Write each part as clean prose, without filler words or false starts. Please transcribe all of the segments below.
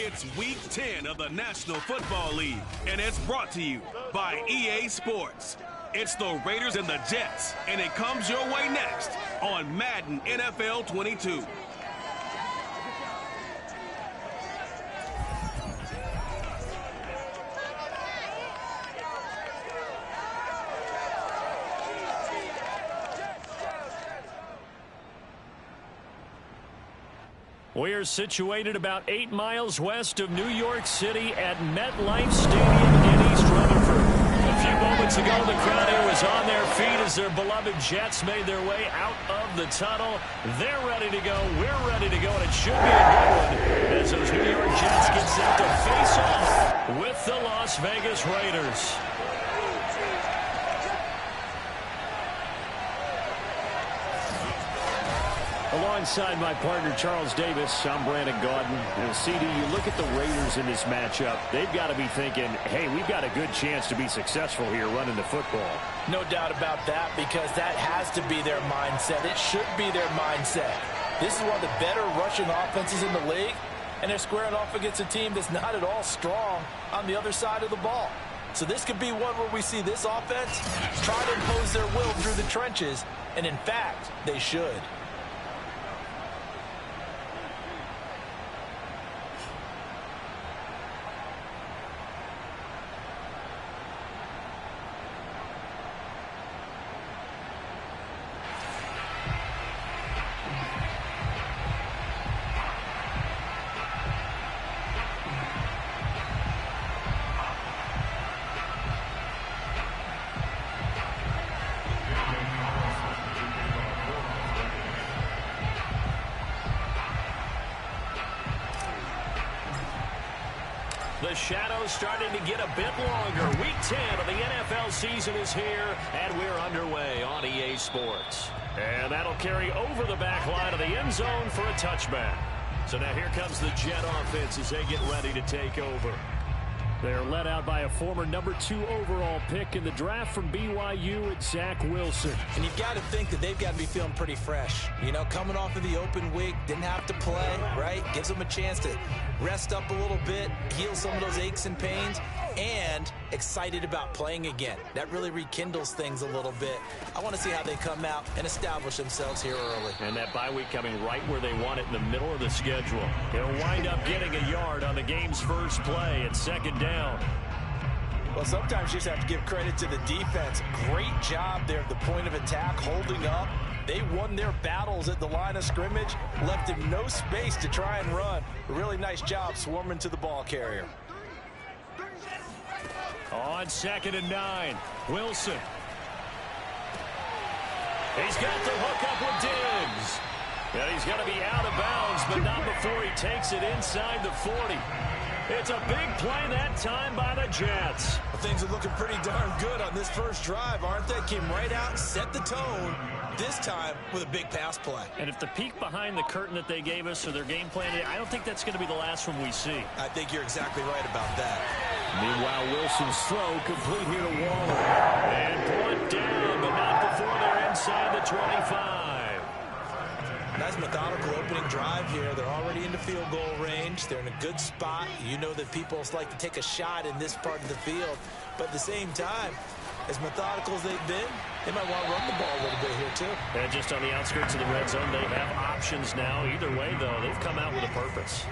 It's Week 10 of the National Football League, and it's brought to you by EA Sports. It's the Raiders and the Jets, and it comes your way next on Madden NFL 22. We are situated about 8 miles west of New York City at MetLife Stadium in East Rutherford. A few moments ago, the crowd here was on their feet as their beloved Jets made their way out of the tunnel. They're ready to go. We're ready to go, and it should be a good one as those New York Jets get set to face off with the Las Vegas Raiders. Alongside my partner, Charles Davis, I'm Brandon Gaudin. And CD, you look at the Raiders in this matchup, they've got to be thinking, hey, we've got a good chance to be successful here running the football. No doubt about that, because that has to be their mindset. It should be their mindset. This is one of the better rushing offenses in the league, and they're squaring off against a team that's not at all strong on the other side of the ball. So this could be one where we see this offense try to impose their will through the trenches, and in fact, they should. The shadow's starting to get a bit longer. Week 10 of the NFL season is here, and we're underway on EA Sports. And that'll carry over the back line of the end zone for a touchback. So now here comes the Jet offense as they get ready to take over. They're led out by a former number 2 overall pick in the draft from BYU, it's Zach Wilson. And you've got to think that they've got to be feeling pretty fresh. You know, coming off of the open week, didn't have to play, right? Gives them a chance to rest up a little bit, heal some of those aches and pains, and excited about playing again. That really rekindles things a little bit. I want to see how they come out and establish themselves here early. And that bye week coming right where they want it in the middle of the schedule. He'll wind up getting a yard on the game's first play at second down. Well, sometimes you just have to give credit to the defense. Great job there at the point of attack, holding up. They won their battles at the line of scrimmage, left him no space to try and run. A really nice job swarming to the ball carrier. On 2nd and 9, Wilson. He's got the hook up with Diggs. And he's going to be out of bounds, but not before he takes it inside the 40. It's a big play that time by the Jets. Things are looking pretty darn good on this first drive, aren't they? Came right out, set the tone, this time with a big pass play. And if the peek behind the curtain that they gave us or their game plan, I don't think that's going to be the last one we see. I think you're exactly right about that. Meanwhile, Wilson's throw complete here to Waller. And brought down, but not before they're inside the 25. Nice methodical opening drive here. They're already in the field goal range. They're in a good spot. You know that people like to take a shot in this part of the field. But at the same time, as methodical as they've been, they might want to run the ball a little bit here too. And just on the outskirts of the red zone, they have options now. Either way, though, they've come out with a purpose.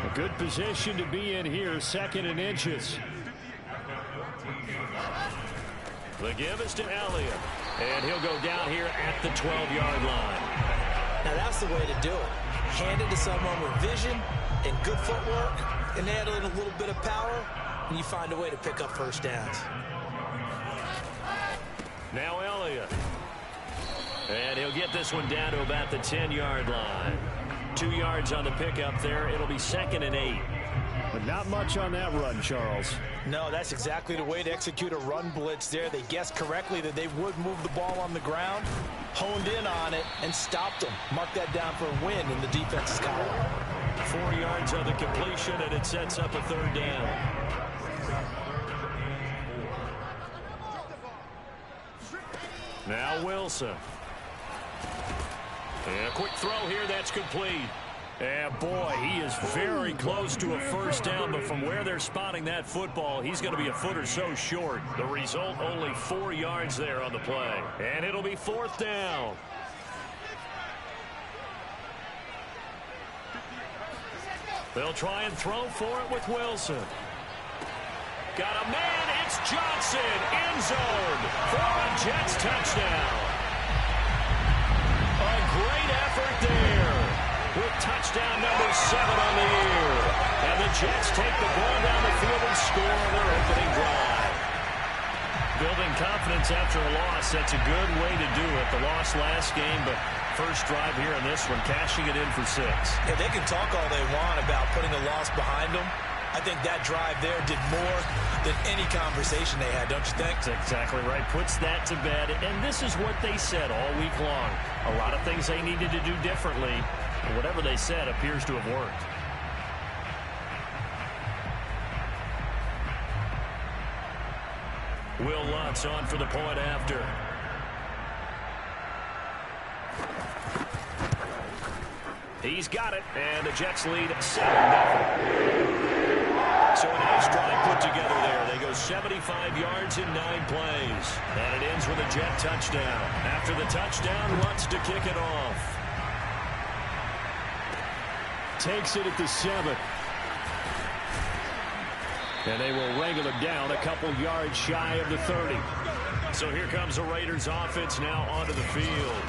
A good position to be in here, 2nd and inches. The give is to Elliott. And he'll go down here at the 12-yard line. Now that's the way to do it. Hand it to someone with vision and good footwork, and add in a little bit of power, and you find a way to pick up first downs. Now Elliott. And he'll get this one down to about the 10-yard line. 2 yards on the pickup there. It'll be 2nd and 8. But not much on that run, Charles. No, that's exactly the way to execute a run blitz there. They guessed correctly that they would move the ball on the ground, honed in on it, and stopped them. Mark that down for a win in the defense's column. 4 yards on the completion, and it sets up a 3rd down. Now Wilson. And a quick throw here, that's complete. And boy, he is very close to a first down, but from where they're spotting that football, he's going to be a foot or so short. The result, only 4 yards there on the play. And it'll be 4th down. They'll try and throw for it with Wilson. Got a man, it's Johnson, end zone for a Jets touchdown. A great effort there with touchdown number 7 on the year. And the Jets take the ball down the field and score on their opening drive. Building confidence after a loss, that's a good way to do it. The loss last game, but first drive here in this one, cashing it in for 6. Yeah, they can talk all they want about putting a loss behind them. I think that drive there did more than any conversation they had, don't you think? That's exactly right. Puts that to bed. And this is what they said all week long. A lot of things they needed to do differently. And whatever they said appears to have worked. Will Lutz on for the point after. He's got it, and the Jets lead 7-0. So a nice drive put together there. They go 75 yards in 9 plays. And it ends with a Jet touchdown. After the touchdown, Lutz to kick it off. Takes it at the 7. And they will wrangle him down a couple yards shy of the 30. So here comes the Raiders offense now onto the field.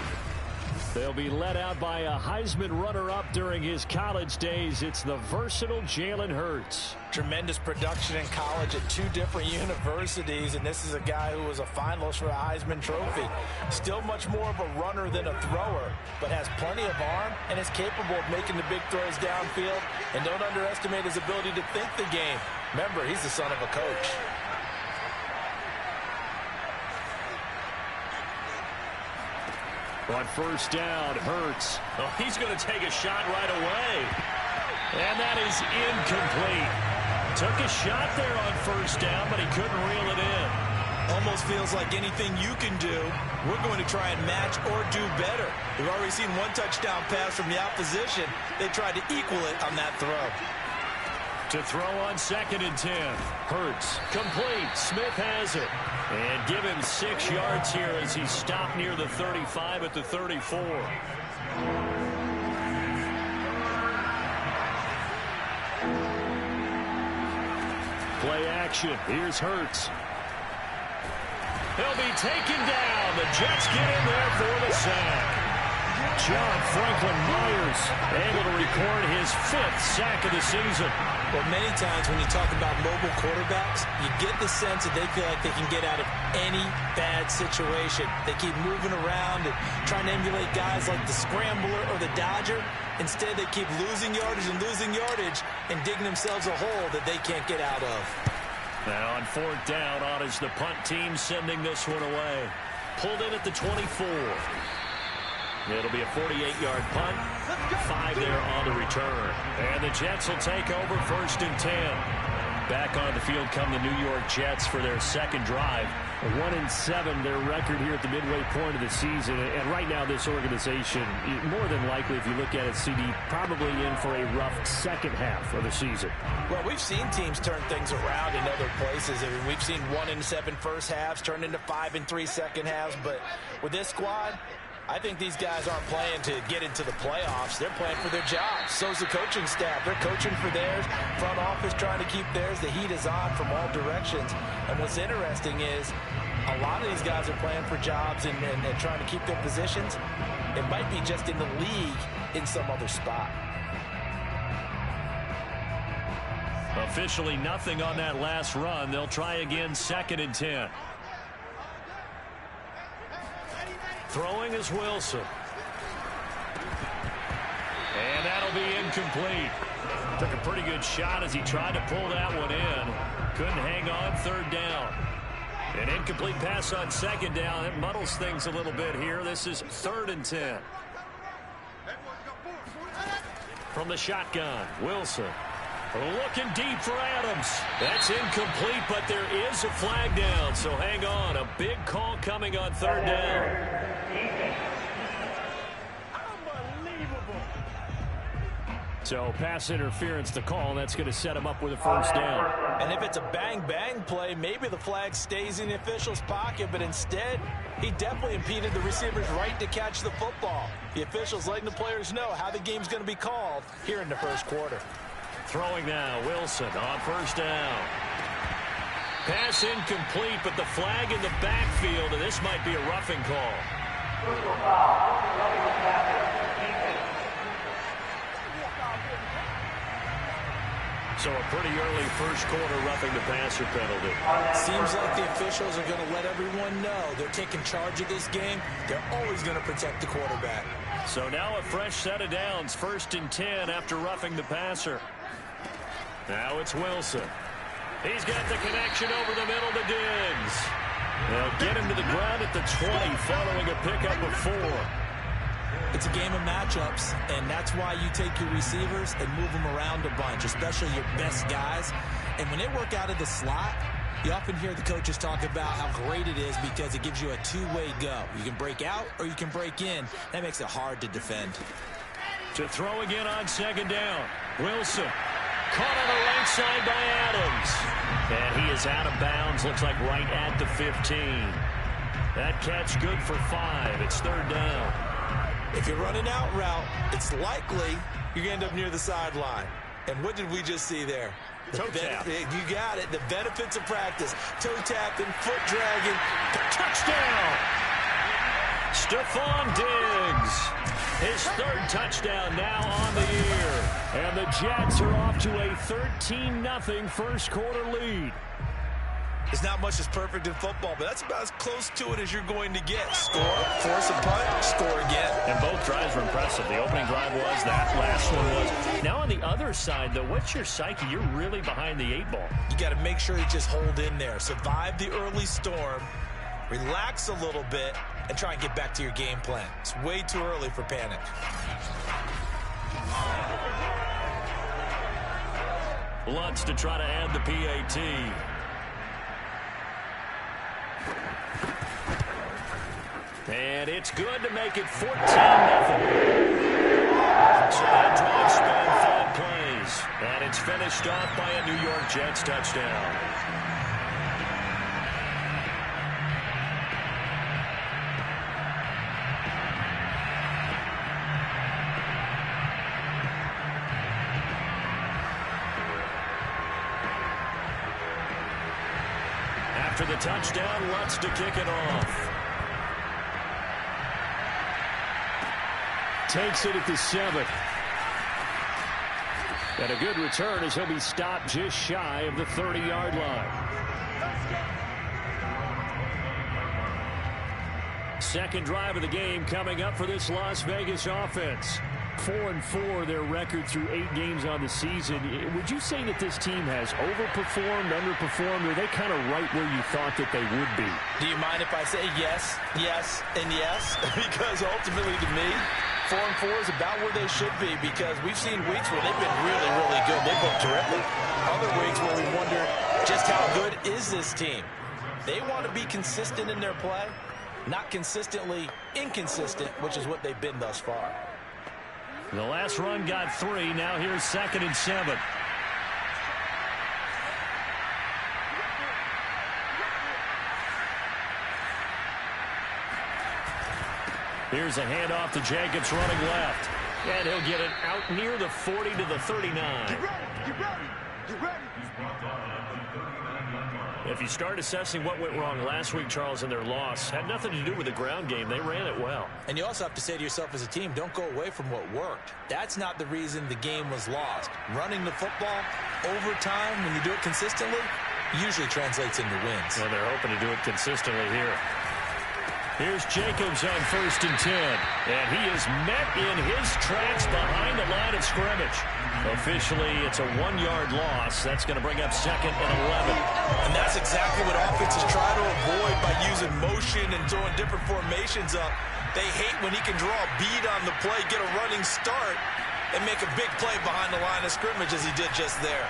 They'll be led out by a Heisman runner-up during his college days. It's the versatile Jalen Hurts. Tremendous production in college at 2 different universities, and this is a guy who was a finalist for a Heisman Trophy. Still much more of a runner than a thrower, but has plenty of arm and is capable of making the big throws downfield. And don't underestimate his ability to think the game. Remember, he's the son of a coach. On first down, Hurts. Oh, he's going to take a shot right away. And that is incomplete. Took a shot there on first down, but he couldn't reel it in. Almost feels like anything you can do, we're going to try and match or do better. We've already seen 1 touchdown pass from the opposition. They tried to equal it on that throw. To throw on 2nd and 10. Hurts, complete. Smith has it. And give him 6 yards here as he stopped near the 35 at the 34. Play action. Here's Hurts. He'll be taken down. The Jets get in there for the sack. John Franklin Myers able to record his 5th sack of the season. Well, many times when you talk about mobile quarterbacks, you get the sense that they feel like they can get out of any bad situation. They keep moving around and trying to emulate guys like the Scrambler or the Dodger. Instead, they keep losing yardage and digging themselves a hole that they can't get out of. Now on 4th down, on is the punt team sending this one away. Pulled in at the 24. It'll be a 48-yard punt. 5 there on the return. And the Jets will take over 1st and 10. Back on the field come the New York Jets for their 2nd drive. 1-7 their record here at the midway point of the season. And right now this organization, more than likely if you look at it, CD, probably in for a rough 2nd half of the season. Well, we've seen teams turn things around in other places. I mean, we've seen 1-7 first halves turn into 5-3 second halves. But with this squad, I think these guys aren't playing to get into the playoffs. They're playing for their jobs. So's the coaching staff. They're coaching for theirs. Front office trying to keep theirs. The heat is on from all directions. And what's interesting is a lot of these guys are playing for jobs and trying to keep their positions. It might be just in the league in some other spot. Officially nothing on that last run. They'll try again 2nd and 10. Throwing is Wilson. And that'll be incomplete. Took a pretty good shot as he tried to pull that one in. Couldn't hang on 3rd down. An incomplete pass on 2nd down. It muddles things a little bit here. This is 3rd and 10. From the shotgun, Wilson. Looking deep for Adams. That's incomplete, but there is a flag down, so hang on. A big call coming on 3rd down. So pass interference the call. That's going to set him up with a first down. And if it's a bang-bang play, maybe the flag stays in the official's pocket, but instead, he definitely impeded the receiver's right to catch the football. The officials letting the players know how the game's going to be called here in the first quarter. Throwing now, Wilson on first down. Pass incomplete, but the flag in the backfield, and this might be a roughing call. So a pretty early first quarter roughing the passer penalty. Seems like the officials are going to let everyone know they're taking charge of this game. They're always going to protect the quarterback. So now a fresh set of downs, 1st and 10 after roughing the passer. Now it's Wilson. He's got the connection over the middle to Diggs. They'll get him to the ground at the 20 following a pickup of 4. It's a game of matchups, and that's why you take your receivers and move them around a bunch, especially your best guys. And when they work out of the slot, you often hear the coaches talk about how great it is because it gives you a two-way go. You can break out or you can break in. That makes it hard to defend. To throw again on 2nd down. Wilson caught on the right side by Adams. And he is out of bounds, looks like right at the 15. That catch good for 5. It's 3rd down. If you're running out route, it's likely you're going to end up near the sideline. And what did we just see there? Toe tap. You got it. The benefits of practice. Toe tapping, foot dragging. Touchdown! Stephon Diggs. His 3rd touchdown now on the year. And the Jets are off to a 13-0 first quarter lead. There's not much that's perfect in football, but that's about as close to it as you're going to get. Score, force a punt, score again. And both drives were impressive. The opening drive was, that last one was. Now on the other side, though, what's your psyche? You're really behind the 8 ball. You got to make sure you just hold in there. Survive the early storm, relax a little bit, and try and get back to your game plan. It's way too early for panic. Lutz to try to add the PAT. And it's good to make it 14-0. So that drive spanned 5 plays. And it's finished off by a New York Jets touchdown. After the touchdown, Lutz to kick it off. Takes it at the 7. And a good return as he'll be stopped just shy of the 30-yard line. Second drive of the game coming up for this Las Vegas offense. 4-4 their record through 8 games on the season. Would you say that this team has overperformed, underperformed, or are they kind of right where you thought that they would be? Do you mind if I say yes, yes, and yes? Because ultimately to me, 4-4 is about where they should be because we've seen weeks where they've been really, really good. They've looked terrific. Other weeks where we wonder just how good is this team. They want to be consistent in their play, not consistently inconsistent, which is what they've been thus far. The last run got 3. Now here's 2nd and 7. Here's a handoff to Jacobs running left. And he'll get it out near the 40 to the 39. Get ready. If you start assessing what went wrong last week, Charles, in their loss, had nothing to do with the ground game. They ran it well. And you also have to say to yourself as a team, don't go away from what worked. That's not the reason the game was lost. Running the football over time, when you do it consistently, usually translates into wins. Well, they're hoping to do it consistently here. Here's Jacobs on 1st and 10. And he is met in his tracks behind the line of scrimmage. Officially, it's a 1-yard loss. That's going to bring up 2nd and 11. And that's exactly what offenses try to avoid by using motion and throwing different formations up. They hate when he can draw a bead on the play, get a running start, and make a big play behind the line of scrimmage as he did just there.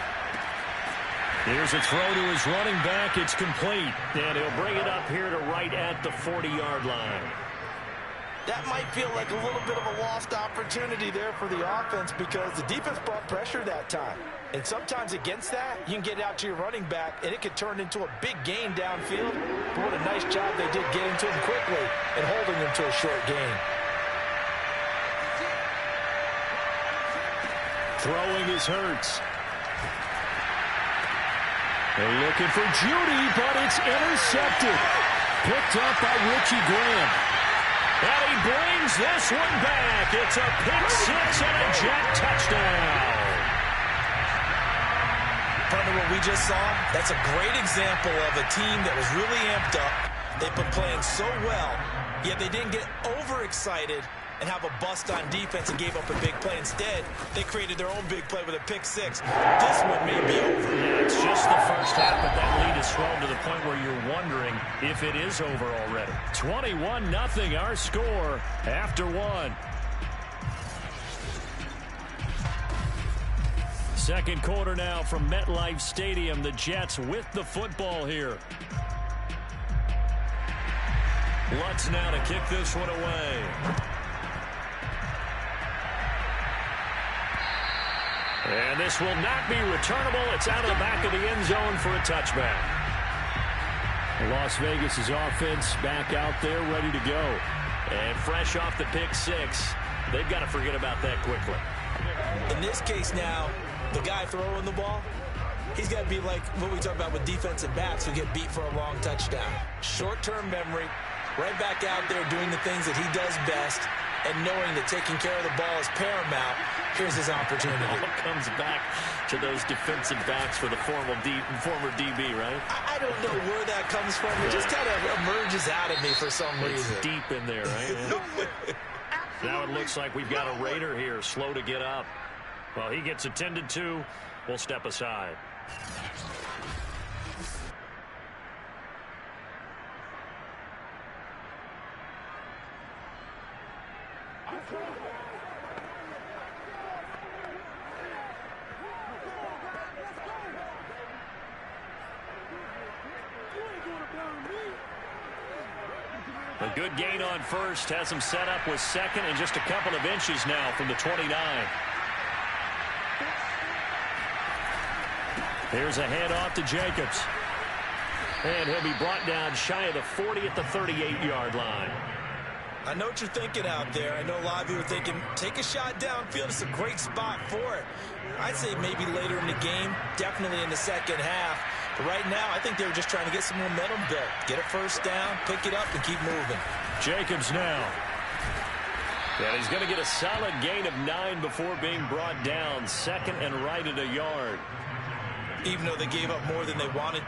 Here's a throw to his running back. It's complete. And he'll bring it up here to right at the 40-yard line. That might feel like a little bit of a lost opportunity there for the offense because the defense brought pressure that time. And sometimes against that, you can get out to your running back, and it could turn into a big gain downfield. But what a nice job they did getting to him quickly and holding him to a short gain. Throwing is Hurts. They're looking for Judy, but it's intercepted. Picked up by Richie Graham. And he brings this one back. It's a pick-6 and a Jet touchdown. Partner, what we just saw, that's a great example of a team that was really amped up. They've been playing so well, yet they didn't get overexcited and have a bust on defense and gave up a big play. Instead, they created their own big play with a pick-6. This one may be over. Yeah, it's just the first half, but that lead has swelled to the point where you're wondering if it is over already. 21-0 our score after one. Second quarter now from MetLife Stadium. The Jets with the football here. Lutz now to kick this one away. And this will not be returnable. It's out of the back of the end zone for a touchback. Las Vegas' offense back out there ready to go. And fresh off the pick-6, they've got to forget about that quickly. In this case now, the guy throwing the ball, he's got to be like what we talk about with defensive backs who get beat for a long touchdown. Short-term memory, right back out there doing the things that he does best, and knowing that taking care of the ball is paramount. Here's his opportunity. It all comes back to those defensive backs for the former DB, right? I don't know where that comes from. It just kind of emerges out of me for some reason. It's deep in there, right? Now it looks like we've got a Raider here, slow to get up. Well, he gets attended to. We'll step aside. A good gain on first has him set up with second and just a couple of inches now from the 29. Here's a handoff to Jacobs. And he'll be brought down shy of the 40 at the 38-yard line. I know what you're thinking out there. I know a lot of you are thinking, take a shot downfield. It's a great spot for it. I'd say maybe later in the game, definitely in the second half. But right now, I think they were just trying to get some momentum built. Get a first down, pick it up, and keep moving. Jacobs now. And he's going to get a solid gain of 9 before being brought down. Second and right at a yard. Even though they gave up more than they wanted.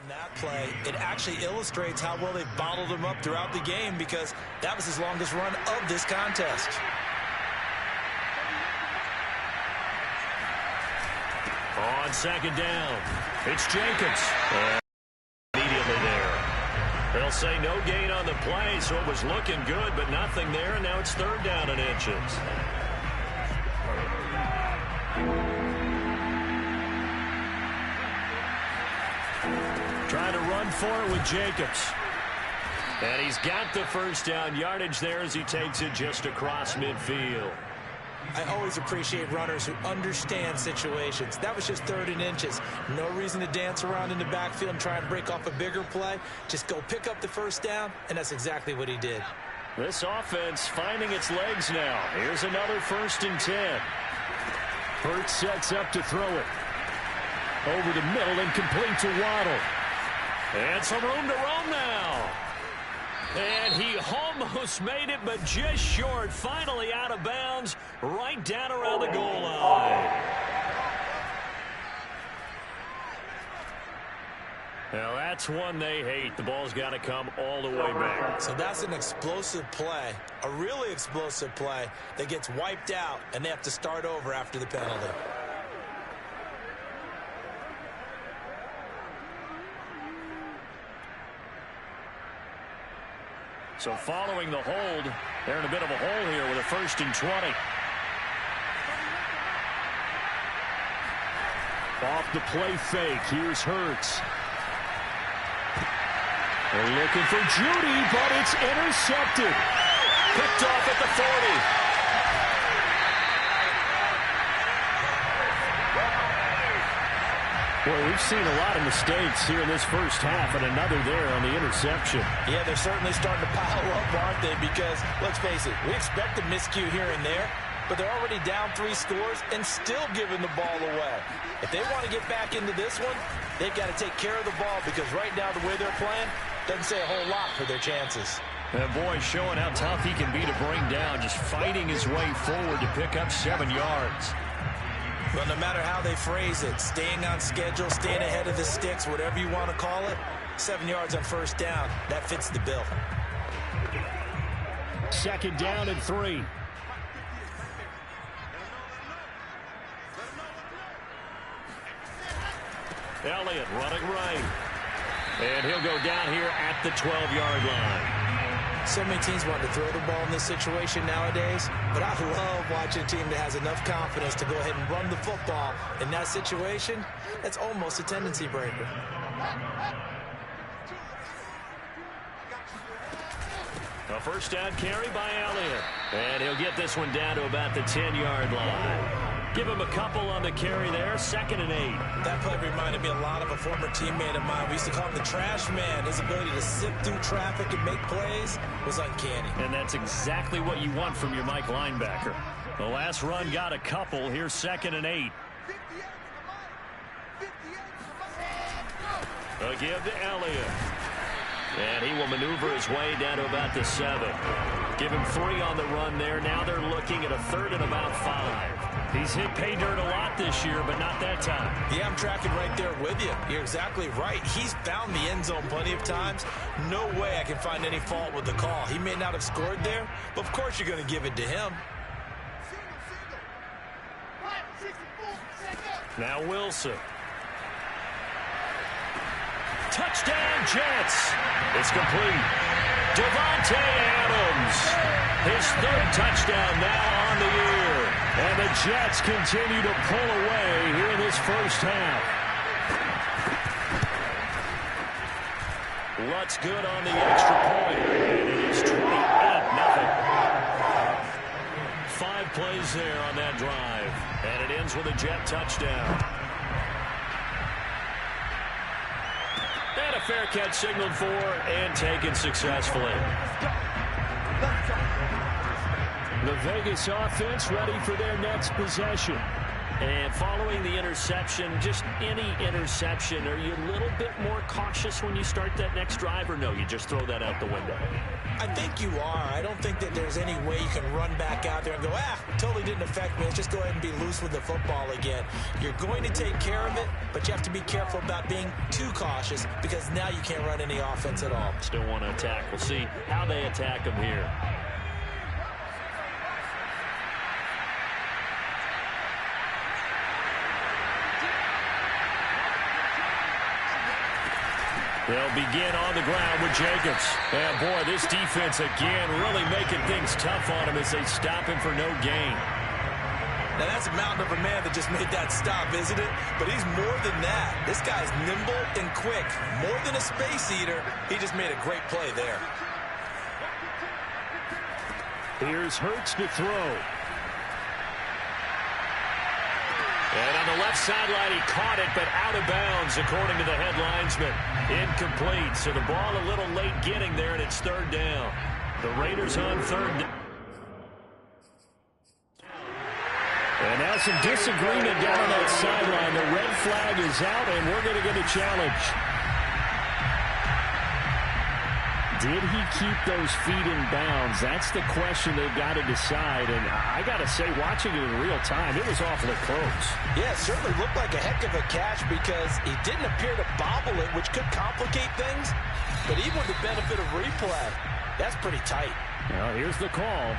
On that play, it actually illustrates how well they've bottled him up throughout the game because that was his longest run of this contest. On second down, it's Jacobs. Immediately there. They'll say no gain on the play, so it was looking good, but nothing there, and now it's third down and inches. Trying to run for it with Jacobs. And he's got the first down yardage there as he takes it just across midfield. I always appreciate runners who understand situations. That was just third and inches. No reason to dance around in the backfield and try and break off a bigger play. Just go pick up the first down, and that's exactly what he did. This offense finding its legs now. Here's another 1st and 10. Hurts sets up to throw it. Over the middle and complete to Waddle. And some room to roam now. And he almost made it, but just short. Finally out of bounds, right down around the goal line. Now that's one they hate. The ball's got to come all the way back. So that's an explosive play, a really explosive play that gets wiped out, and they have to start over after the penalty. So following the hold, they're in a bit of a hole here with a 1st and 20. Off the play fake. Here's Hurts. They're looking for Judy, but it's intercepted. Picked off at the 40. Boy, we've seen a lot of mistakes here in this first half, and another there on the interception. Yeah, they're certainly starting to pile up, aren't they? Because, let's face it, we expect a miscue here and there, but they're already down 3 scores and still giving the ball away. If they want to get back into this one, they've got to take care of the ball, because right now the way they're playing doesn't say a whole lot for their chances. And boy, showing how tough he can be to bring down, just fighting his way forward to pick up 7 yards. Well, no matter how they phrase it, staying on schedule, staying ahead of the sticks, whatever you want to call it, 7 yards on 1st down, that fits the bill. 2nd down and 3. Elliott running right. And he'll go down here at the 12-yard line. So many teams want to throw the ball in this situation nowadays, but I love watching a team that has enough confidence to go ahead and run the football. In that situation, that's almost a tendency breaker. A 1st down carry by Elliott. And he'll get this one down to about the 10-yard line. Give him a couple on the carry there. 2nd and 8. That play reminded me a lot of a former teammate of mine. We used to call him the trash man. His ability to sift through traffic and make plays was uncanny. And that's exactly what you want from your Mike linebacker. The last run got a couple. Here's 2nd and 8. A give to Elliott. And he will maneuver his way down to about the 7. Give him 3 on the run there. Now they're looking at a 3rd and about 5. He's hit pay dirt a lot this year, but not that time. Yeah, I'm tracking right there with you. You're exactly right. He's found the end zone plenty of times. No way I can find any fault with the call. He may not have scored there, but of course you're going to give it to him. Now Wilson. Touchdown, Jets. It's complete. Devontae Adams. His 3rd touchdown now on the year. And the Jets continue to pull away here in this first half. Lutz good on the extra point. And it is 28-0. 5 plays there on that drive. And it ends with a Jet touchdown. And a fair catch signaled for and taken successfully. The Vegas offense ready for their next possession. And following the interception, just any interception, are you a little bit more cautious when you start that next drive, or no, you just throw that out the window? I think you are. I don't think that there's any way you can run back out there and go, totally didn't affect me. Let's just go ahead and be loose with the football again. You're going to take care of it, but you have to be careful about being too cautious, because now you can't run any offense at all. Still want to attack. We'll see how they attack them here. They'll begin on the ground with Jacobs. And boy, this defense again really making things tough on him as they stop him for no gain. Now that's a mountain of a man that just made that stop, isn't it? But he's more than that. This guy's nimble and quick. More than a space eater. He just made a great play there. Here's Hurts to throw. And on the left sideline, he caught it, but out of bounds, according to the head linesman. Incomplete, so the ball a little late getting there, and it's 3rd down. The Raiders on 3rd down. And now some disagreement down on that sideline. The red flag is out, and we're going to get a challenge. Did he keep those feet in bounds? That's the question they've got to decide. And I got to say, watching it in real time, it was awfully close. Yeah, it certainly looked like a heck of a catch, because he didn't appear to bobble it, which could complicate things. But even with the benefit of replay, that's pretty tight. Now, here's the call.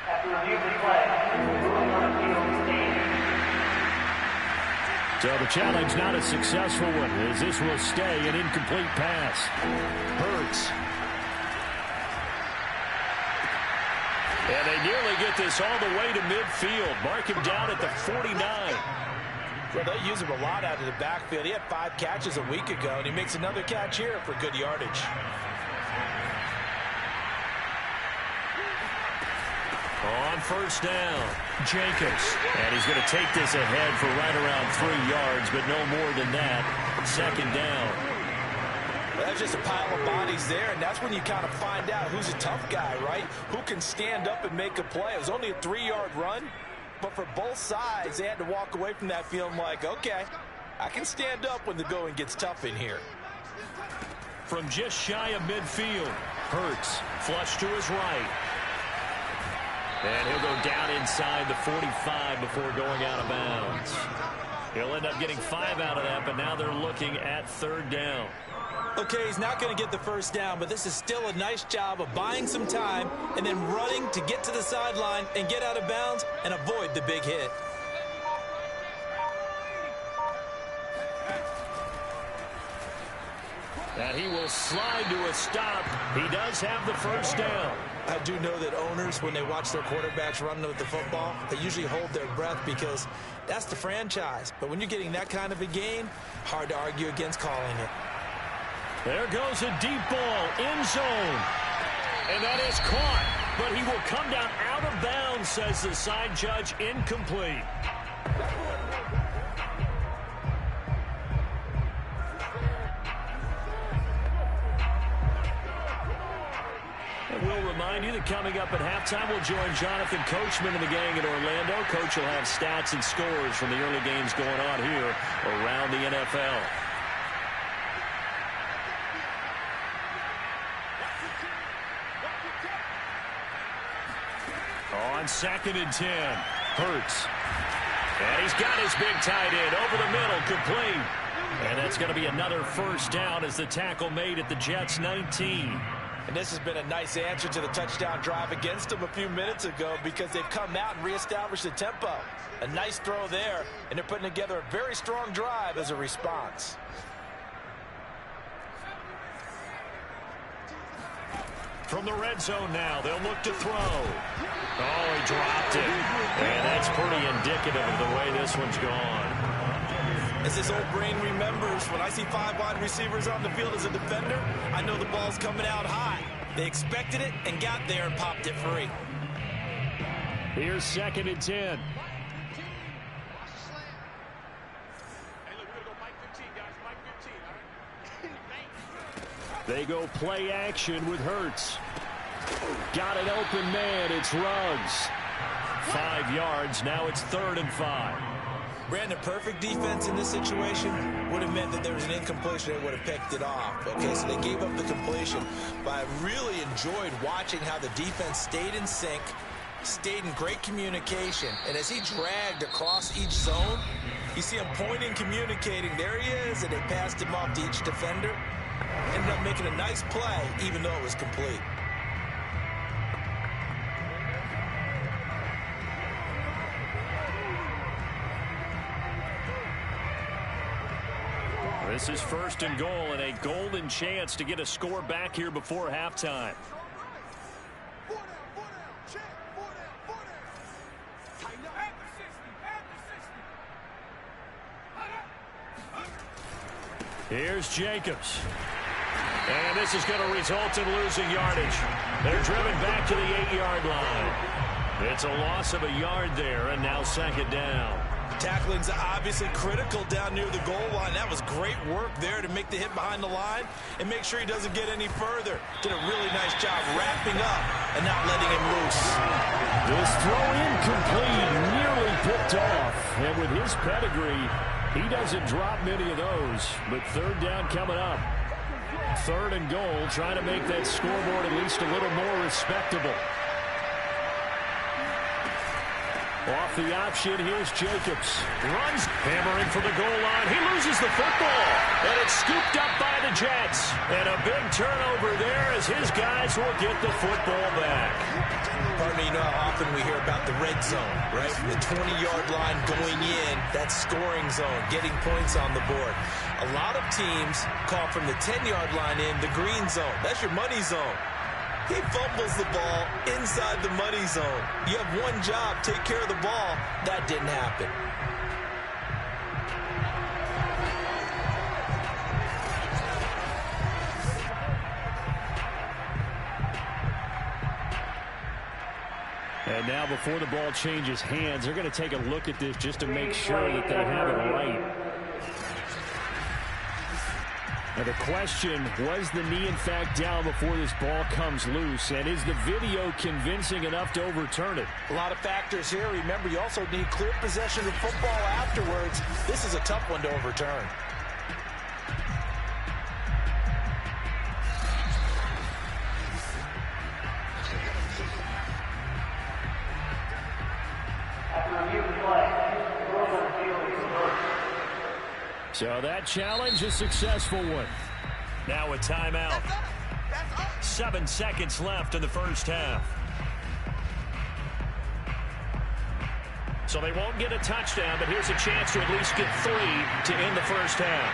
After review of the play, So the challenge not a successful one, as this will stay an incomplete pass. Hurts. And they nearly get this all the way to midfield. Mark him down at the 49. Well, they use him a lot out of the backfield. He had 5 catches a week ago, and he makes another catch here for good yardage. On first down, Jacobs. And he's going to take this ahead for right around 3 yards, but no more than that. Second down. Well, that's just a pile of bodies there, and that's when you kind of find out who's a tough guy, right? Who can stand up and make a play. It was only a 3-yard run, but for both sides, they had to walk away from that feeling like, okay, I can stand up when the going gets tough in here. From just shy of midfield, Hurts flush to his right. And he'll go down inside the 45 before going out of bounds. He'll end up getting 5 out of that, but now they're looking at third down. Okay, he's not going to get the first down, but this is still a nice job of buying some time and then running to get to the sideline and get out of bounds and avoid the big hit. And he will slide to a stop. He does have the first down. I do know that owners, when they watch their quarterbacks run with the football, they usually hold their breath because that's the franchise. But when you're getting that kind of a gain, hard to argue against calling it. There goes a deep ball, end zone. And that is caught. But he will come down out of bounds, says the side judge, incomplete. We'll remind you that coming up at halftime, we'll join Jonathan Coachman and the gang in Orlando. Coach will have stats and scores from the early games going on here around the NFL. On 2nd and 10, Hurts. And he's got his big tight end over the middle, complete. And that's going to be another first down as the tackle made at the Jets' 19. And this has been a nice answer to the touchdown drive against them a few minutes ago because they've come out and reestablished the tempo. A nice throw there, and they're putting together a very strong drive as a response. From the red zone now, they'll look to throw. Oh, he dropped it. And that's pretty indicative of the way this one's gone. As this old brain remembers, when I see 5 wide receivers on the field as a defender, I know the ball's coming out high. They expected it and got there and popped it free. Here's 2nd and 10. They go play action with Hurts. Got an open man. It's Ruggs. 5 yards. Now it's 3rd and 5. Brandon, perfect defense in this situation would have meant that there was an incompletion. They would have picked it off. Okay, so they gave up the completion. But I really enjoyed watching how the defense stayed in sync, stayed in great communication. And as he dragged across each zone, you see him pointing, communicating. There he is, and they passed him off to each defender. Ended up making a nice play, even though it was complete. This is 1st and goal and a golden chance to get a score back here before halftime. Here's Jacobs. And this is going to result in losing yardage. They're driven back to the 8-yard line. It's a loss of a yard there, and now 2nd down. Tackling's obviously critical down near the goal line. That was great work there to make the hit behind the line and make sure he doesn't get any further. Did a really nice job wrapping up and not letting him loose. This throw incomplete, nearly picked off. And with his pedigree, he doesn't drop many of those. But 3rd down coming up. 3rd and goal, trying to make that scoreboard at least a little more respectable. Off the option, here's Jacobs. Runs, hammering for the goal line. He loses the football, and it's scooped up by the Jets. And a big turnover there as his guys will get the football back. Partner, you know how often we hear about the red zone, right? From the 20-yard line going in, that scoring zone, getting points on the board. A lot of teams call from the 10-yard line in the green zone. That's your money zone. He fumbles the ball inside the money zone. You have one job, take care of the ball. That didn't happen. And now before the ball changes hands, they're going to take a look at this just to make sure that they have it right. And the question, was the knee in fact down before this ball comes loose? And is the video convincing enough to overturn it? A lot of factors here. Remember, you also need clear possession of football afterwards. This is a tough one to overturn. So that challenge, a successful one. Now a timeout. 7 seconds left in the first half. So they won't get a touchdown, but here's a chance to at least get 3 to end the first half.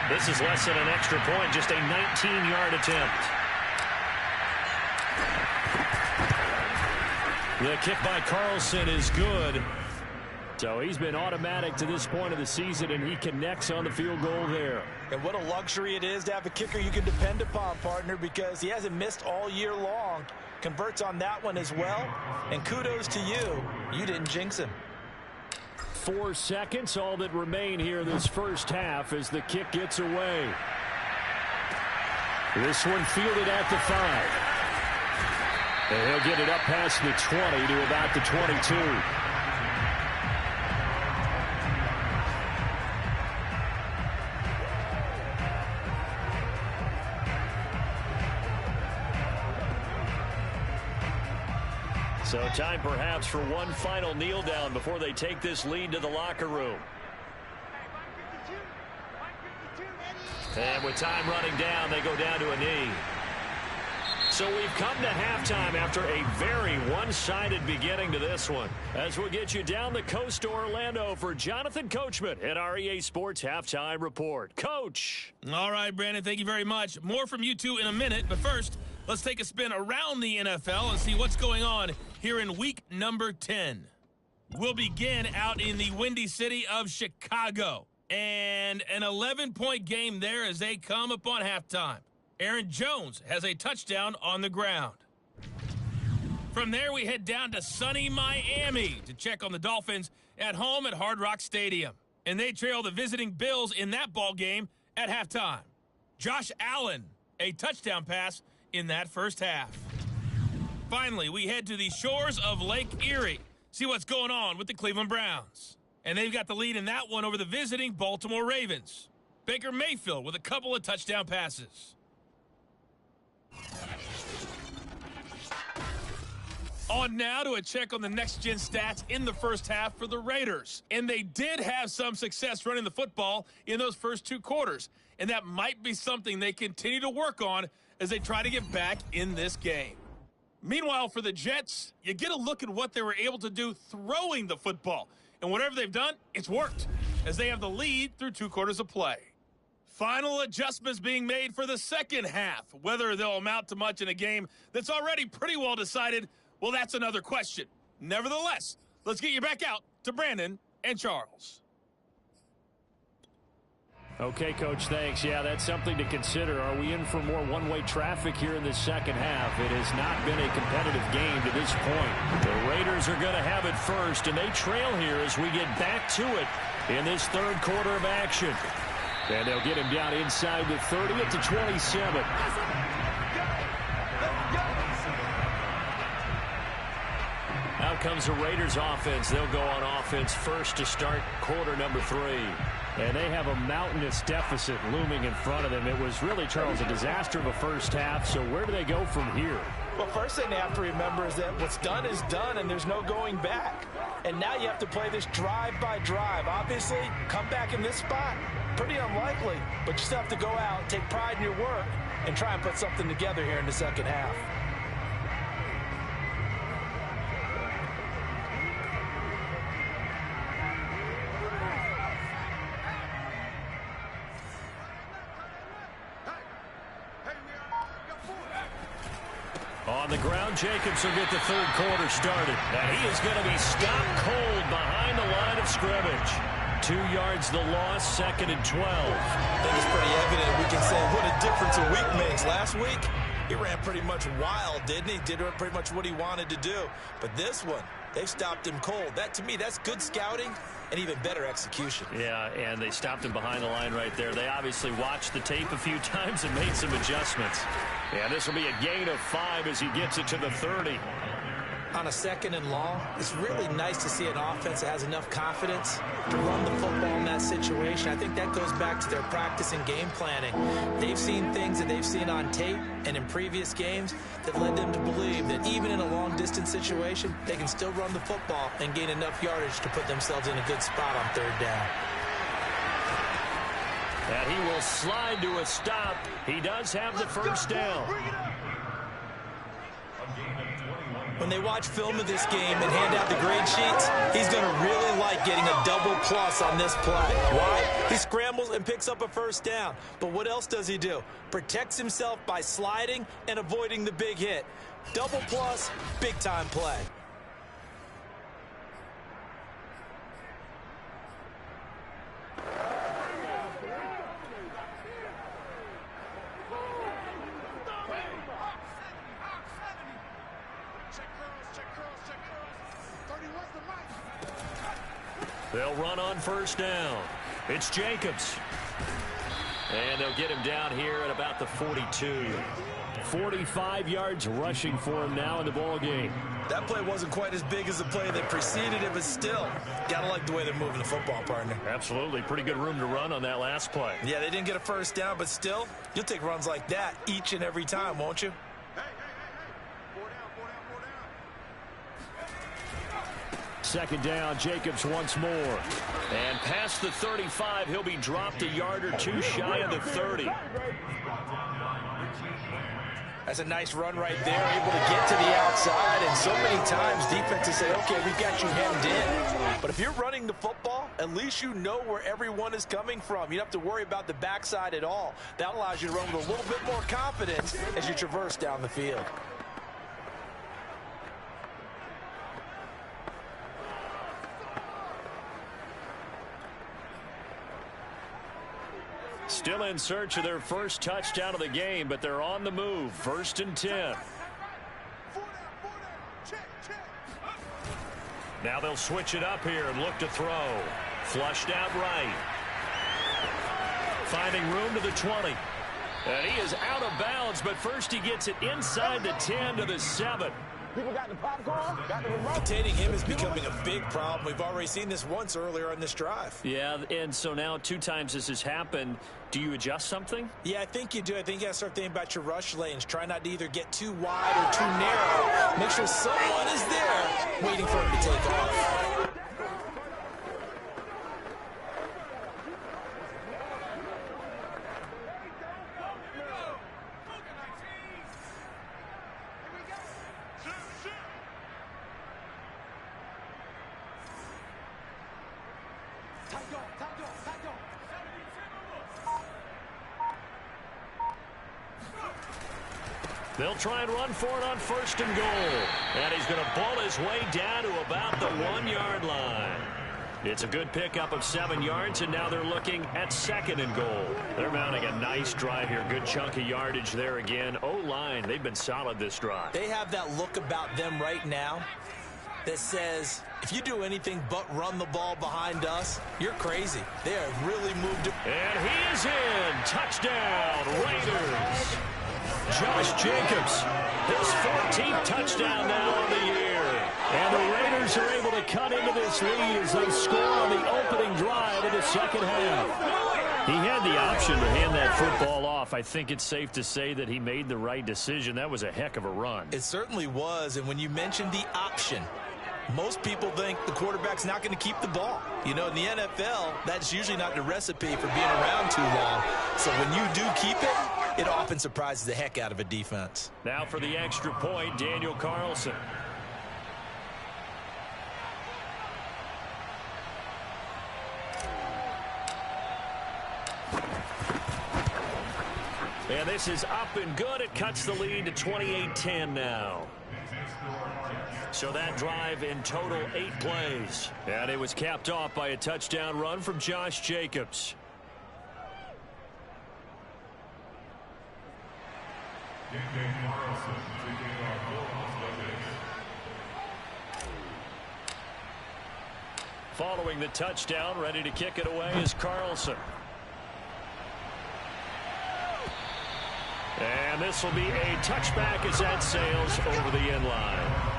This is less than an extra point, just a 19-yard attempt. The kick by Carlson is good. So he's been automatic to this point of the season, and he connects on the field goal there. And what a luxury it is to have a kicker you can depend upon, partner, because he hasn't missed all year long. Converts on that one as well. And kudos to you. You didn't jinx him. 4 seconds, all that remain here this first half as the kick gets away. This one fielded at the 5. And he'll get it up past the 20 to about the 22. So time perhaps for one final kneel down before they take this lead to the locker room. And with time running down, they go down to a knee. So we've come to halftime after a very one-sided beginning to this one. As we'll get you down the coast to Orlando for Jonathan Coachman at our EA Sports Halftime Report. Coach. All right, Brandon, thank you very much. More from you two in a minute, but first, let's take a spin around the NFL and see what's going on here in week number 10. We'll begin out in the Windy City of Chicago. And an 11-point game there as they come upon halftime. Aaron Jones has a touchdown on the ground. From there, we head down to sunny Miami to check on the Dolphins at home at Hard Rock Stadium. And they trail the visiting Bills in that ball game at halftime. Josh Allen, a touchdown pass in that first half. Finally, we head to the shores of Lake Erie, see what's going on with the Cleveland Browns. And they've got the lead in that one over the visiting Baltimore Ravens. Baker Mayfield with a couple of touchdown passes. On now to a check on the next-gen stats in the first half for the Raiders. And they did have some success running the football in those first 2 quarters. And that might be something they continue to work on as they try to get back in this game. Meanwhile, for the Jets, you get a look at what they were able to do throwing the football. And whatever they've done, it's worked, as they have the lead through 2 quarters of play. Final adjustments being made for the second half. Whether they'll amount to much in a game that's already pretty well decided, well, that's another question. Nevertheless, let's get you back out to Brandon and Charles. Okay, Coach, thanks. Yeah, that's something to consider. Are we in for more one-way traffic here in the second half? It has not been a competitive game to this point. The Raiders are going to have it first, and they trail here as we get back to it in this third quarter of action. And they'll get him down inside the 30 at the 27. Out comes the Raiders offense. They'll go on offense first to start quarter number 3. And they have a mountainous deficit looming in front of them. It was really, Charles, a disaster of a first half. So where do they go from here? Well, first thing they have to remember is that what's done is done, and there's no going back. And now you have to play this drive by drive. Obviously, come back in this spot, pretty unlikely, but you still have to go out, take pride in your work, and try and put something together here in the second half. On the ground, Jacobs will get the third quarter started. And he is going to be stopped cold behind the line of scrimmage. 2 yards the loss, 2nd and 12. I think it's pretty evident. We can say what a difference a week makes. Last week, he ran pretty much wild, didn't he? Did pretty much what he wanted to do. But this one, they stopped him cold. That, to me, that's good scouting and even better execution. Yeah, and they stopped him behind the line right there. They obviously watched the tape a few times and made some adjustments. And this will be a gain of 5 as he gets it to the 30. On a 2nd and long, it's really nice to see an offense that has enough confidence to run the football in that situation. I think that goes back to their practice and game planning. They've seen things that they've seen on tape and in previous games that led them to believe that even in a long-distance situation, they can still run the football and gain enough yardage to put themselves in a good spot on 3rd down. And he will slide to a stop. He does have the first down. When they watch film of this game and hand out the grade sheets, he's going to really like getting a double plus on this play. Why? He scrambles and picks up a first down. But what else does he do? Protects himself by sliding and avoiding the big hit. Double plus, big-time play. They'll run on first down. It's Jacobs. And they'll get him down here at about the 42. 45 yards rushing for him now in the ball game. That play wasn't quite as big as the play that preceded it, but still, gotta like the way they're moving the football, partner. Absolutely. Pretty good room to run on that last play. Yeah, they didn't get a first down, but still, you'll take runs like that each and every time, won't you? Second down, Jacobs once more. And past the 35, he'll be dropped a yard or two shy of the 30. That's a nice run right there, able to get to the outside. And so many times defenses say, okay, we've got you hemmed in. But if you're running the football, at least you know where everyone is coming from. You don't have to worry about the backside at all. That allows you to run with a little bit more confidence as you traverse down the field. Still in search of their first touchdown of the game, but they're on the move. 1st and 10. Now they'll switch it up here and look to throw. Flushed out right. Finding room to the 20. And he is out of bounds, but first he gets it inside the 10 to the 7. People got the popcorn, got the remote. Containing him is becoming a big problem. We've already seen this once earlier on this drive. Yeah, and so now 2 times this has happened. Do you adjust something? Yeah, I think you do. I think you got to start thinking about your rush lanes. Try not to either get too wide or too narrow. Make sure someone is there waiting for him to take off. They'll try and run for it on 1st and goal. And he's going to ball his way down to about the 1-yard line. It's a good pickup of 7 yards, and now they're looking at 2nd and goal. They're mounting a nice drive here. Good chunk of yardage there again. O-line, they've been solid this drive. They have that look about them right now that says, if you do anything but run the ball behind us, you're crazy. They have really moved it. And he is in. Touchdown, Raiders. Josh Jacobs, his 14th touchdown now on the year. And the Raiders are able to cut into this lead as they score on the opening drive in the second half. He had the option to hand that football off. I think it's safe to say that he made the right decision. That was a heck of a run. It certainly was. And when you mentioned the option, Most people think the quarterback's not going to keep the ball. You know, in the NFL, that's usually not the recipe for being around too long. So when you do keep it, it often surprises the heck out of a defense. Now for the extra point, Daniel Carlson. And this is up and good. It cuts the lead to 28-10 now. So that drive in total 8 plays. And it was capped off by a touchdown run from Josh Jacobs. Following the touchdown, ready to kick it away is Carlson. And this will be a touchback as that sails over the end line.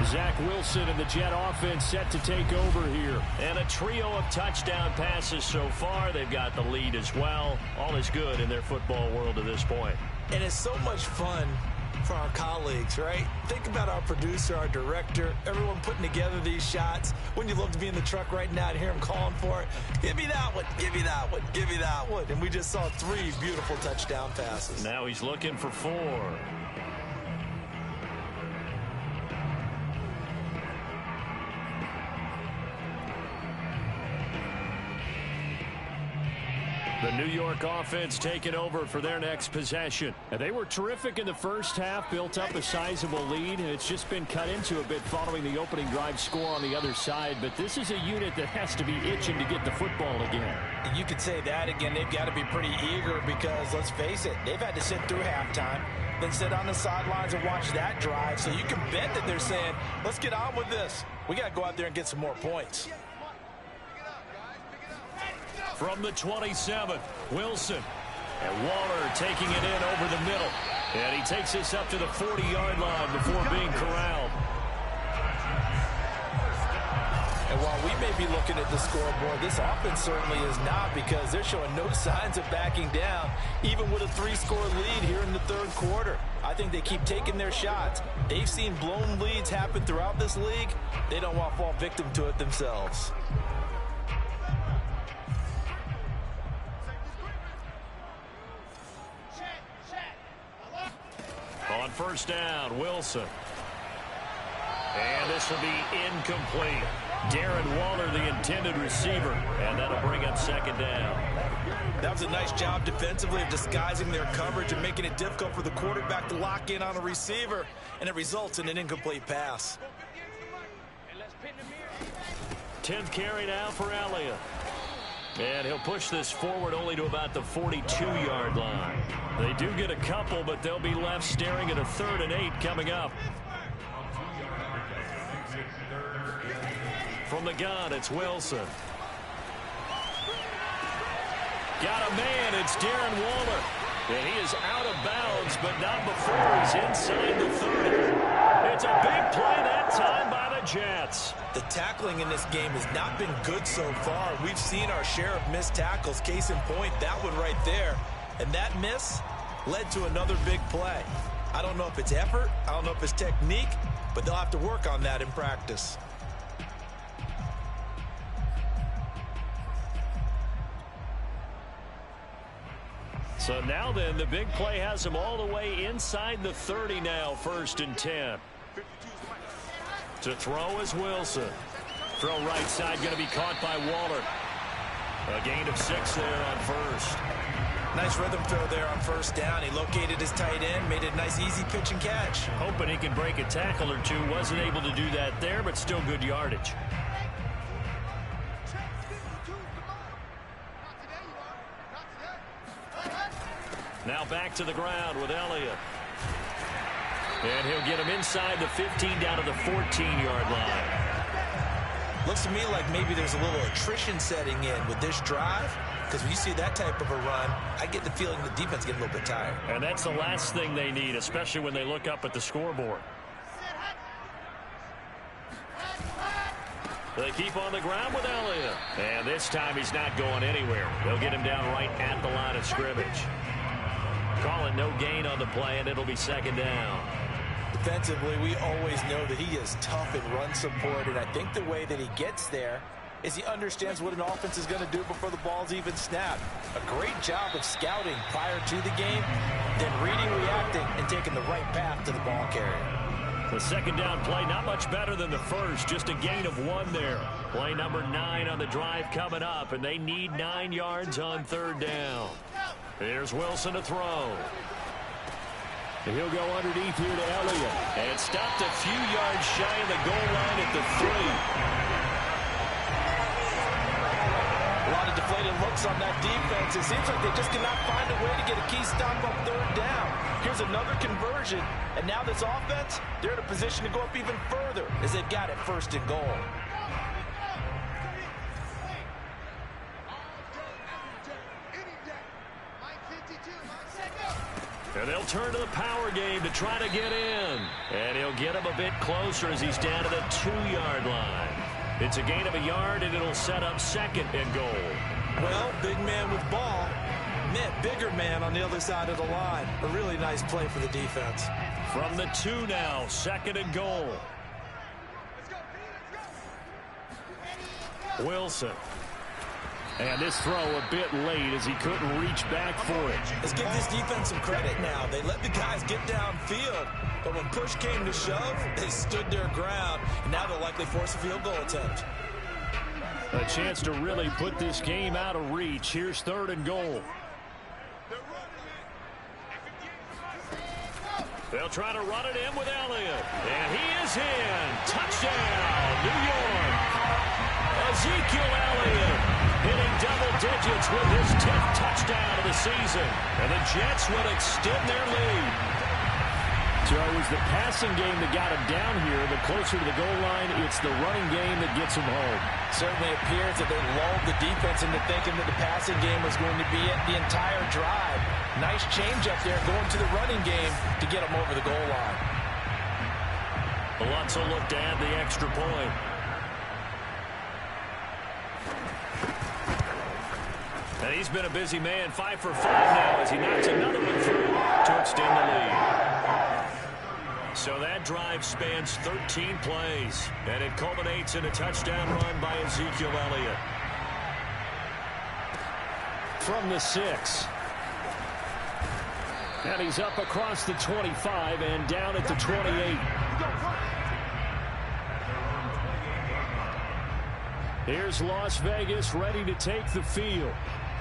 Zach Wilson and the Jet offense set to take over here. And a trio of touchdown passes so far. They've got the lead as well. All is good in their football world at this point. And it's so much fun for our colleagues, right? Think about our producer, our director, everyone putting together these shots. Wouldn't you love to be in the truck right now and hear him calling for it? Give me that one, give me that one, give me that one. And we just saw 3 beautiful touchdown passes. Now he's looking for 4. The New York offense taking over for their next possession. And they were terrific in the first half, built up a sizable lead, and it's just been cut into a bit following the opening drive score on the other side. But this is a unit that has to be itching to get the football again. You could say that again. They've got to be pretty eager because, let's face it, they've had to sit through halftime, then sit on the sidelines and watch that drive. So you can bet that they're saying, let's get on with this. We got to go out there and get some more points. From the 27th, Wilson. And Waller taking it in over the middle. And he takes this up to the 40-yard line before being corralled. And while we may be looking at the scoreboard, this offense certainly is not, because they're showing no signs of backing down, even with a 3-score lead here in the third quarter. I think they keep taking their shots. They've seen blown leads happen throughout this league. They don't want to fall victim to it themselves. On first down, Wilson. And this will be incomplete. Darren Waller, the intended receiver. And that'll bring up second down. That was a nice job defensively of disguising their coverage and making it difficult for the quarterback to lock in on a receiver. And it results in an incomplete pass. 10th carry now for Elliott. And he'll push this forward only to about the 42-yard line. They do get a couple, but they'll be left staring at a 3rd and 8 coming up. From the gun, it's Wilson. Got a man, it's Darren Waller. And he is out of bounds, but not before he's inside the 30. It's a big play that time by the Jets. The tackling in this game has not been good so far. We've seen our share of missed tackles. Case in point, that one right there. And that miss led to another big play. I don't know if it's effort, I don't know if it's technique, but they'll have to work on that in practice. So now then, the big play has them all the way inside the 30 now, 1st and 10. To throw is Wilson. Throw right side, going to be caught by Waller. A gain of 6 there on first. Nice rhythm throw there on first down. He located his tight end, made it a nice easy pitch and catch. Hoping he can break a tackle or two. Wasn't able to do that there, but still good yardage. Now back to the ground with Elliott. And he'll get him inside the 15 down to the 14-yard line. Looks to me like maybe there's a little attrition setting in with this drive, because when you see that type of a run, I get the feeling the defense getting a little bit tired. And that's the last thing they need, especially when they look up at the scoreboard. They keep on the ground with Elliott. And this time he's not going anywhere. They'll get him down right at the line of scrimmage. Call it no gain on the play, and it'll be second down. The defensively, we always know that he is tough in run support, and I think the way that he gets there is he understands what an offense is going to do before the ball's even snapped. A great job of scouting prior to the game, then reading, reacting, and taking the right path to the ball carrier. The second down play, not much better than the first, just a gain of 1 there. Play number 9 on the drive coming up, and they need 9 yards on third down. Here's Wilson to throw. He'll go underneath here to Elliott. And stopped a few yards shy of the goal line at the 3. A lot of deflated looks on that defense. It seems like they just cannot find a way to get a key stop on third down. Here's another conversion, and now this offense, they're in a position to go up even further as they've got it first and goal. And they'll turn to the power game to try to get in. And he'll get him a bit closer as he's down to the 2-yard line. It's a gain of 1 yard, and it'll set up second and goal. Well, big man with ball meant bigger man on the other side of the line. A really nice play for the defense. From the 2 now, second and goal. Wilson. And this throw a bit late as he couldn't reach back for it. Let's give this defense some credit now. They let the guys get downfield, but when push came to shove, they stood their ground, and now they'll likely force a field goal attempt. A chance to really put this game out of reach. Here's third and goal. They'll try to run it in with Elliott. And he is in. Touchdown, New York. Ezekiel Elliott hitting double digits with his 10th touchdown of the season. And the Jets will extend their lead. So it was the passing game that got him down here, but closer to the goal line, it's the running game that gets him home. Certainly appears that they lulled the defense into thinking that the passing game was going to be it the entire drive. Nice change up there going to the running game to get him over the goal line. Alonso looked to add the extra point. And he's been a busy man, 5 for 5 now as he knocks another one through to extend the lead. So that drive spans 13 plays, and it culminates in a touchdown run by Ezekiel Elliott. From the 6. And he's up across the 25 and down at the 28. Here's Las Vegas ready to take the field.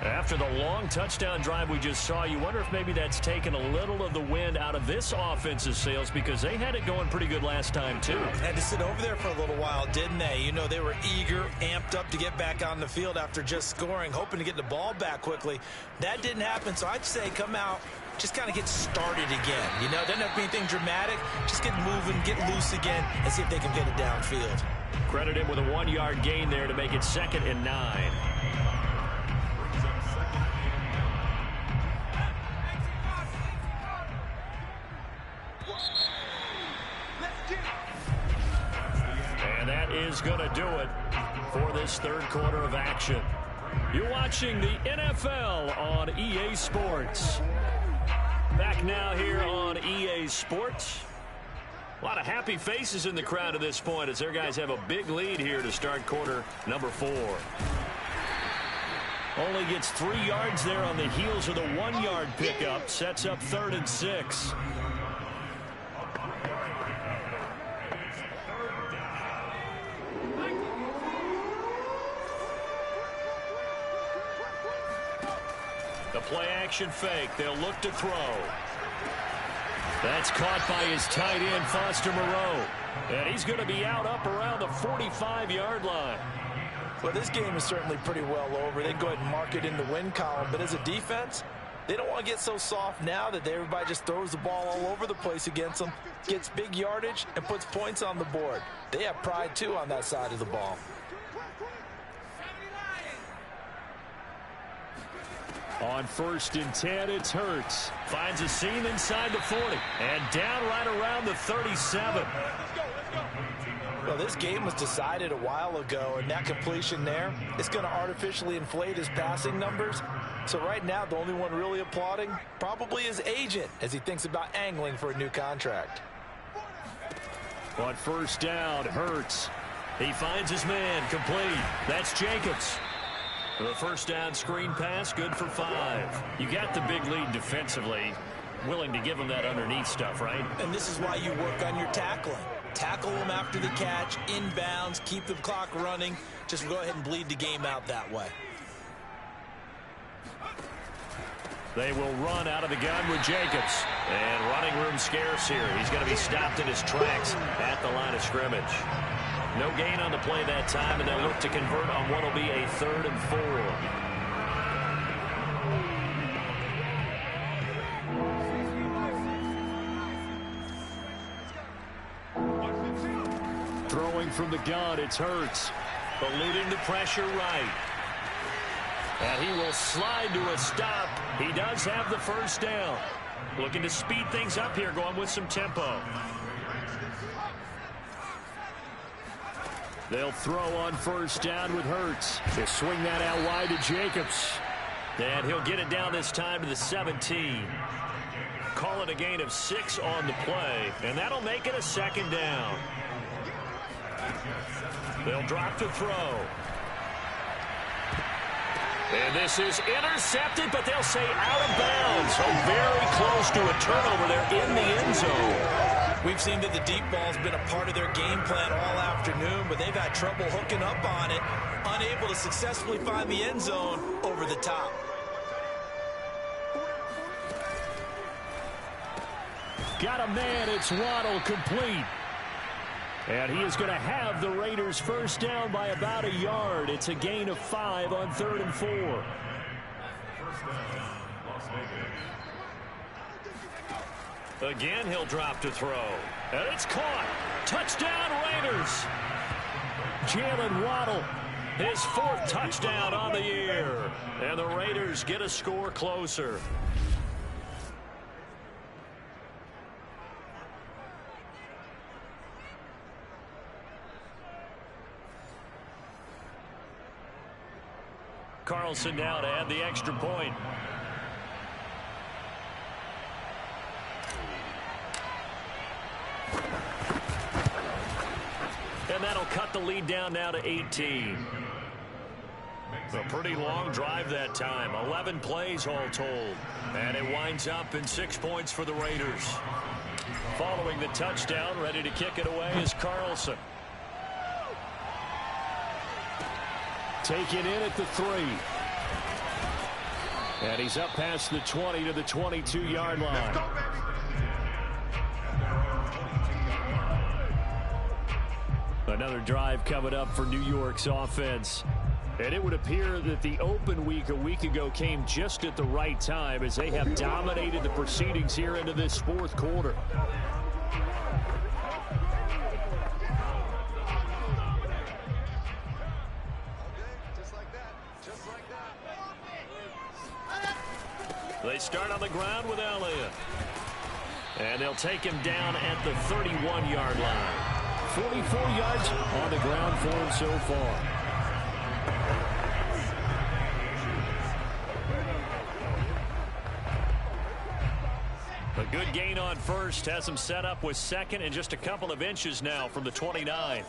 After the long touchdown drive we just saw, you wonder if maybe that's taken a little of the wind out of this offense's sails because they had it going pretty good last time, too. Had to sit over there for a little while, didn't they? You know, they were eager, amped up to get back on the field after just scoring, hoping to get the ball back quickly. That didn't happen, so I'd say come out, just kind of get started again. You know, doesn't have to be anything dramatic. Just get moving, get loose again, and see if they can get it downfield. Credit him with a 1-yard gain there to make it 2nd and 9. And that is going to do it for this third quarter of action. You're watching the NFL on EA Sports. Back now here on EA Sports. A lot of happy faces in the crowd at this point as their guys have a big lead here to start quarter number 4. Only gets 3 yards there on the heels of the 1-yard pickup. Sets up 3rd and 6. The play action fake. They'll look to throw. That's caught by his tight end, Foster Moreau. And he's going to be out up around the 45-yard line. Well, this game is certainly pretty well over. They can go ahead and mark it in the win column. But as a defense, they don't want to get so soft now that everybody just throws the ball all over the place against them, gets big yardage, and puts points on the board. They have pride, too, on that side of the ball. On 1st and 10, it's Hurts. Finds a seam inside the 40. And down right around the 37. Well, this game was decided a while ago, and that completion there is going to artificially inflate his passing numbers. So right now, the only one really applauding probably his agent as he thinks about angling for a new contract. On first down, Hurts. He finds his man, complete. That's Jacobs. The first down screen pass, good for 5. You got the big lead defensively. Willing to give him that underneath stuff, right? And this is why you work on your tackling. Tackle them after the catch, inbounds, keep the clock running. Just go ahead and bleed the game out that way. They will run out of the gun with Jacobs. And running room scarce here. He's going to be stopped in his tracks at the line of scrimmage. No gain on the play that time, and they'll look to convert on what will be a 3rd and 4. Throwing from the gun, it's Hurts. Eluding the pressure right. And he will slide to a stop. He does have the first down. Looking to speed things up here, going with some tempo. They'll throw on first down with Hurts. They swing that out wide to Jacobs. And he'll get it down this time to the 17. Call it a gain of 6 on the play. And that'll make it a 2nd down. They'll drop to throw. And this is intercepted, but they'll say out of bounds. So very close to a turnover there in the end zone. We've seen that the deep ball's been a part of their game plan all afternoon, but they've had trouble hooking up on it, unable to successfully find the end zone over the top. Got a man, it's Waddle, complete. And he is going to have the Raiders first down by about a yard. It's a gain of 5 on 3rd and 4. Again, he'll drop to throw. And it's caught. Touchdown, Raiders. Jalen Waddle, his 4th touchdown on the year. And the Raiders get a score closer. Carlson now to add the extra point. And that'll cut the lead down now to 18. A pretty long drive that time. 11 plays all told. And it winds up in 6 points for the Raiders. Following the touchdown, ready to kick it away is Carlson. Taken in at the 3. And he's up past the 20 to the 22-yard line. Another drive coming up for New York's offense. And it would appear that the open week a week ago came just at the right time as they have dominated the proceedings here into this 4th quarter. They start on the ground with Elliott. And they'll take him down at the 31-yard line. 44 yards on the ground for him so far. A good gain on first. Has him set up with 2nd and just a couple of inches now from the 29.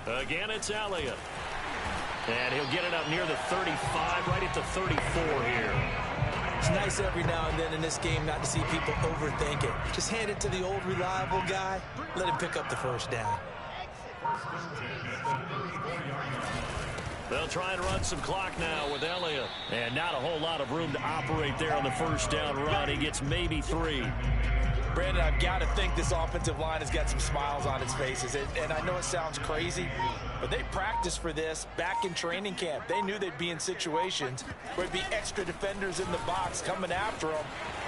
Again, it's Elliott. And he'll get it up near the 35, right at the 34 here. It's nice every now and then in this game not to see people overthink it. Just hand it to the old reliable guy. Let him pick up the first down. They'll try and run some clock now with Elliott. And not a whole lot of room to operate there on the first down run. He gets maybe 3. Brandon, I've got to think this offensive line has got some smiles on its faces. And I know it sounds crazy, but they practiced for this back in training camp. They knew they'd be in situations where there'd be extra defenders in the box coming after them,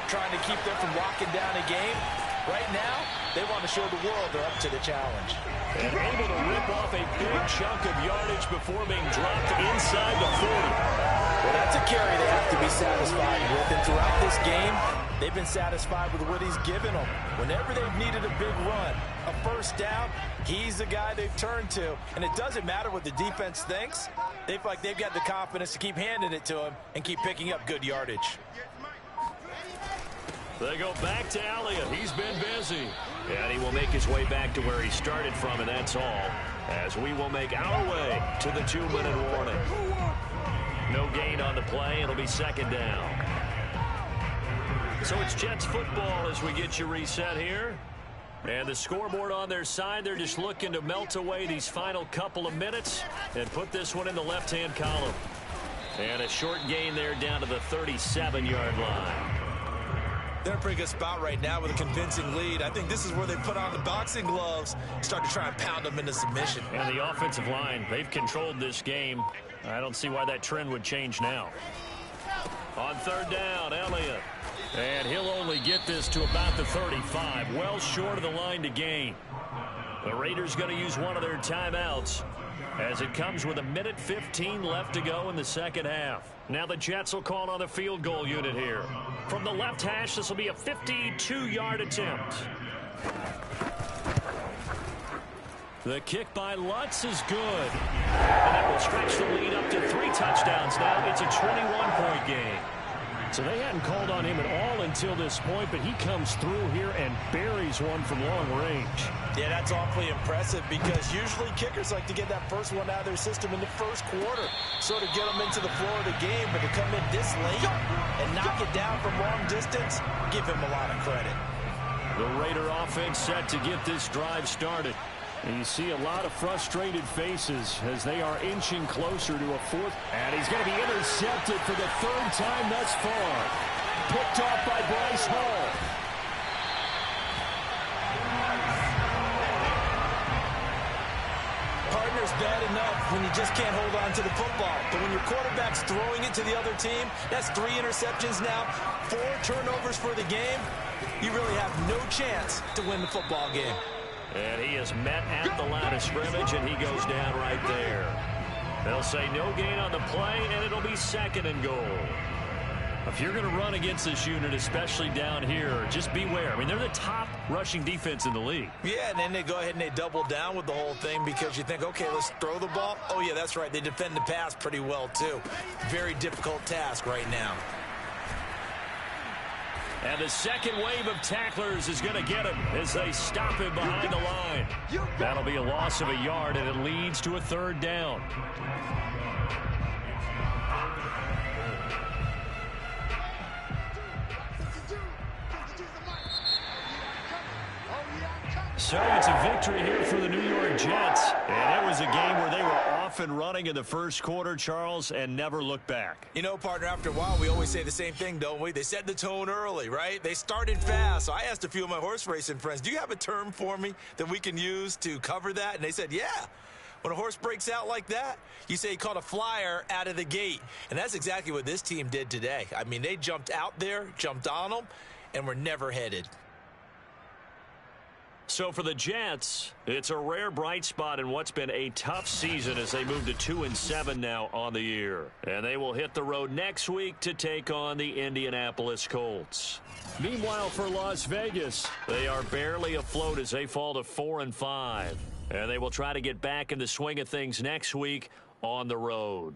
trying to keep them from locking down a game. Right now, they want to show the world they're up to the challenge. And able to rip off a big chunk of yardage before being dropped inside the 40. Well, that's a carry they have to be satisfied with. And throughout this game, they've been satisfied with what he's given them. Whenever they've needed a big run, a first down, he's the guy they've turned to. And it doesn't matter what the defense thinks. They feel like they've got the confidence to keep handing it to him and keep picking up good yardage. They go back to Elliott. He's been busy. And he will make his way back to where he started from, and that's all. As we will make our way to the 2-minute warning. No gain on the play. It'll be second down. So it's Jets football as we get you reset here. And the scoreboard on their side, they're just looking to melt away these final couple of minutes and put this one in the left-hand column. And a short gain there down to the 37-yard line. They're in a pretty good spot right now with a convincing lead. I think this is where they put on the boxing gloves, start to try and pound them into submission. And the offensive line, they've controlled this game. I don't see why that trend would change now. On third down, Elliott. And he'll only get this to about the 35, well short of the line to gain. The Raiders going to use one of their timeouts as it comes with 1:15 left to go in the second half. Now the Jets will call on the field goal unit here. From the left hash, this will be a 52-yard attempt. The kick by Lutz is good. And that will stretch the lead up to 3 touchdowns now. It's a 21-point game. So they hadn't called on him at all until this point, but he comes through here and buries one from long range. Yeah, that's awfully impressive because usually kickers like to get that first one out of their system in the first quarter, sort of get them into the flow of the game, but to come in this late and knock it down from long distance, give him a lot of credit. The Raider offense set to get this drive started. And you see a lot of frustrated faces as they are inching closer to a fourth. And he's going to be intercepted for the 3rd time thus far. Picked off by Bryce Hall. Partner's bad enough when you just can't hold on to the football. But when your quarterback's throwing it to the other team, that's 3 interceptions now, 4 turnovers for the game. You really have no chance to win the football game. And he is met at the line of scrimmage, and he goes down right there. They'll say no gain on the play, and it'll be 2nd and goal. If you're going to run against this unit, especially down here, just beware. I mean, they're the top rushing defense in the league. Yeah, and then they go ahead and they double down with the whole thing because you think, okay, let's throw the ball. Oh, yeah, that's right. They defend the pass pretty well, too. Very difficult task right now. And the second wave of tacklers is going to get him as they stop him behind the line. That'll be a loss of a yard, and it leads to a 3rd down. So it's a victory here for the New York Jets. And it was a game where they were off and running in the first quarter, Charles, and never looked back. You know, partner, after a while, we always say the same thing, don't we? They set the tone early, right? They started fast. So I asked a few of my horse racing friends, do you have a term for me that we can use to cover that? And they said, yeah. When a horse breaks out like that, you say he caught a flyer out of the gate. And that's exactly what this team did today. I mean, they jumped out there, jumped on them, and were never headed. So for the Jets, it's a rare bright spot in what's been a tough season as they move to 2-7 now on the year. And they will hit the road next week to take on the Indianapolis Colts. Meanwhile, for Las Vegas, they are barely afloat as they fall to 4-5. And they will try to get back in the swing of things next week on the road.